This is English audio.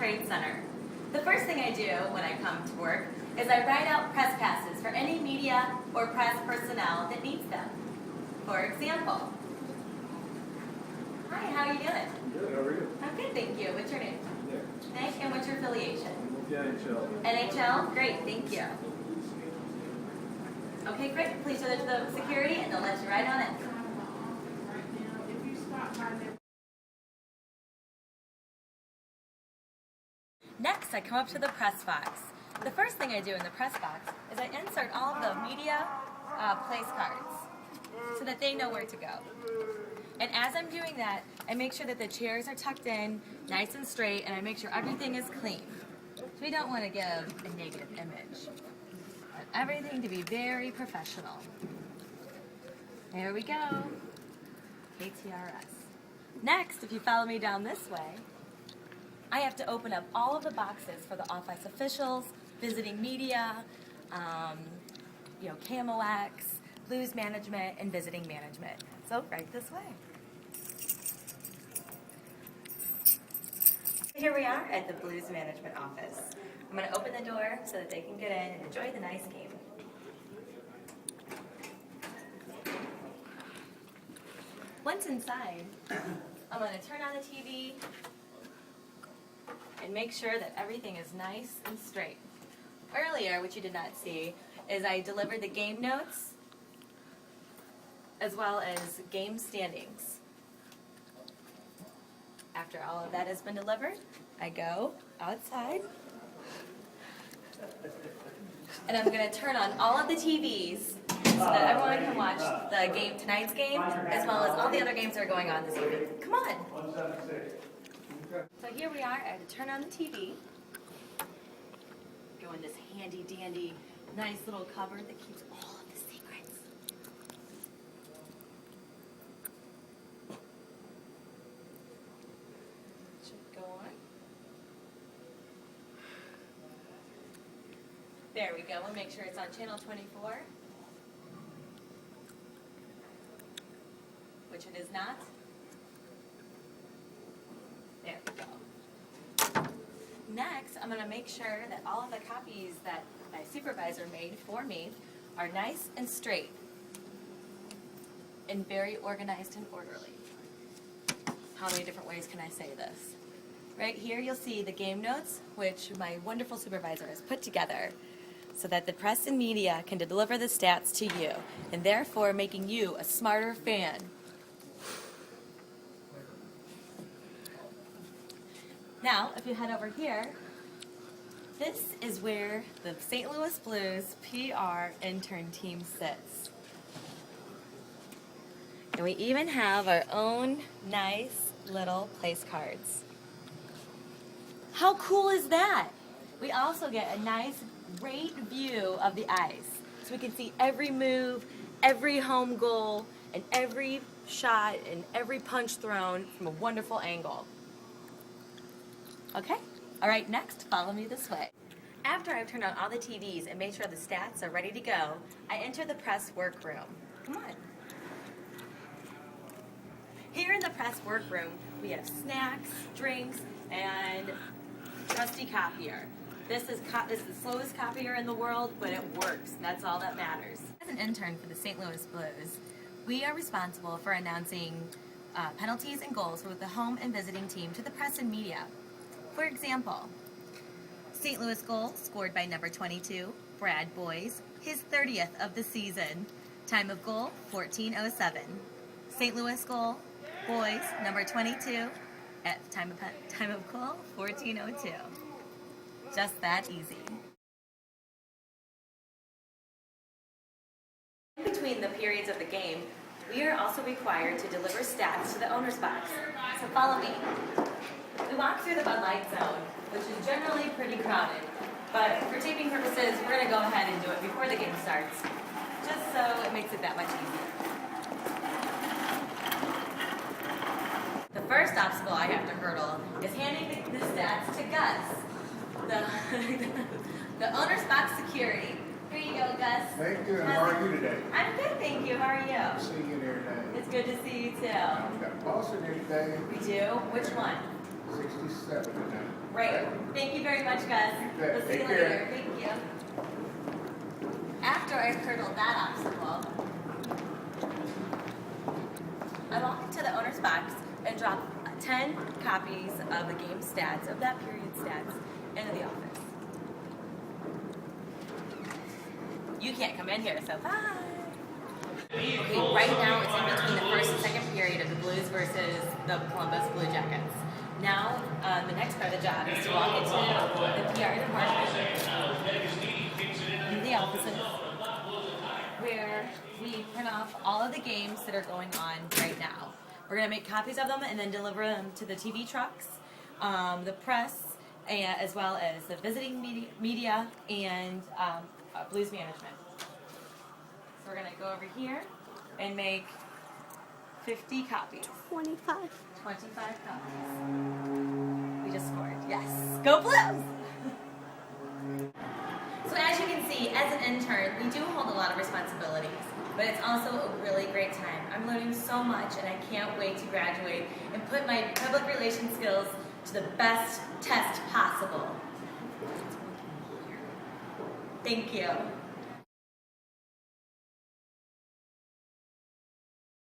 Trade Center. The first thing I do when I come to work is I write out press passes for any media or press personnel that needs them. For example, hi, how are you doing? Good, how are you? I'm good, thank you. What's your name? Nick. Nick, and what's your affiliation? NHL. NHL? Great, thank you. Okay, great. Please show that to the security and they'll let you right on it. Next, I come up to the press box. The first thing I do in the press box is I insert all of the media place cards so that they know where to go. And as I'm doing that, I make sure that the chairs are tucked in, nice and straight, and I make sure everything is clean. So we don't want to give a negative image. Want everything to be very professional. There we go. KTRS. Next, if you follow me down this way, I have to open up all of the boxes for the office officials, visiting media, KMOX, blues management, and visiting management. So right this way. Here we are at the blues management office. I'm going to open the door so that they can get in and enjoy the nice game. Once inside, I'm going to turn on the TV and make sure that everything is nice and straight. Earlier, which you did not see, is I delivered the game notes as well as game standings. After all of that has been delivered, I go outside and I'm going to turn on all of the TVs so that everyone can watch the game, tonight's game, as well as all the other games that are going on this evening. Come on! So here we are. I have to turn on the TV. Go in this handy dandy, nice little cupboard that keeps all of the secrets. Should go on. There we go. We'll make sure it's on channel 24. Which it is not. There we go. Next, I'm going to make sure that all of the copies that my supervisor made for me are nice and straight and very organized and orderly. How many different ways can I say this? Right here you'll see the game notes, which my wonderful supervisor has put together so that the press and media can deliver the stats to you, and therefore making you a smarter fan. Now, if you head over here, this is where the St. Louis Blues PR intern team sits. And we even have our own nice little place cards. How cool is that? We also get a nice, great view of the ice. So we can see every move, every home goal, and every shot, and every punch thrown from a wonderful angle. Okay, all right, next, follow me this way. After I've turned on all the TVs and made sure the stats are ready to go, I enter the press workroom. Come on. Here in the press workroom, we have snacks, drinks, and trusty copier. This is the slowest copier in the world, but it works, and that's all that matters. As an intern for the St. Louis Blues, we are responsible for announcing penalties and goals for the home and visiting team to the press and media. For example, St. Louis goal scored by number 22, Brad Boyes, his 30th of the season. Time of goal, 14:07. St. Louis goal, Boyes, number 22, at time of goal, 14:02. Just that easy. In between the periods of the game, we are also required to deliver stats to the owner's box. So follow me. We walk through the Bud Light zone, which is generally pretty crowded, but for taping purposes, we're going to go ahead and do it before the game starts, just so it makes it that much easier. The first obstacle I have to hurdle is handing the stats to Gus, the owner's box security. Here you go, Gus. Thank you, and how are you today? I'm good, thank you. How are you? Good to see you there today. It's good to see you too. We've got Boston here today. We do? Which one? 67 today. Great. Thank you very much, Gus. bet. We'll see you Take later. care. Thank you. After I hurdled that obstacle, I walk into the owner's box and drop 10 copies of the game stats, of that period stats, into the office. You can't come in here, so bye. Okay, right now it's in between the first and second period of the Blues versus the Columbus Blue Jackets. Now, the next part of the job is to walk into the PR department in the offices where we print off all of the games that are going on right now. We're going to make copies of them and then deliver them to the TV trucks, the press, and as well as the visiting media and Blues management. So we're going to go over here and make 50 copies. 25. 25 copies. We just scored. Yes. Go Blues! So as you can see, as an intern, we do hold a lot of responsibilities, but it's also a really great time. I'm learning so much and I can't wait to graduate and put my public relations skills to the best test possible. Thank you.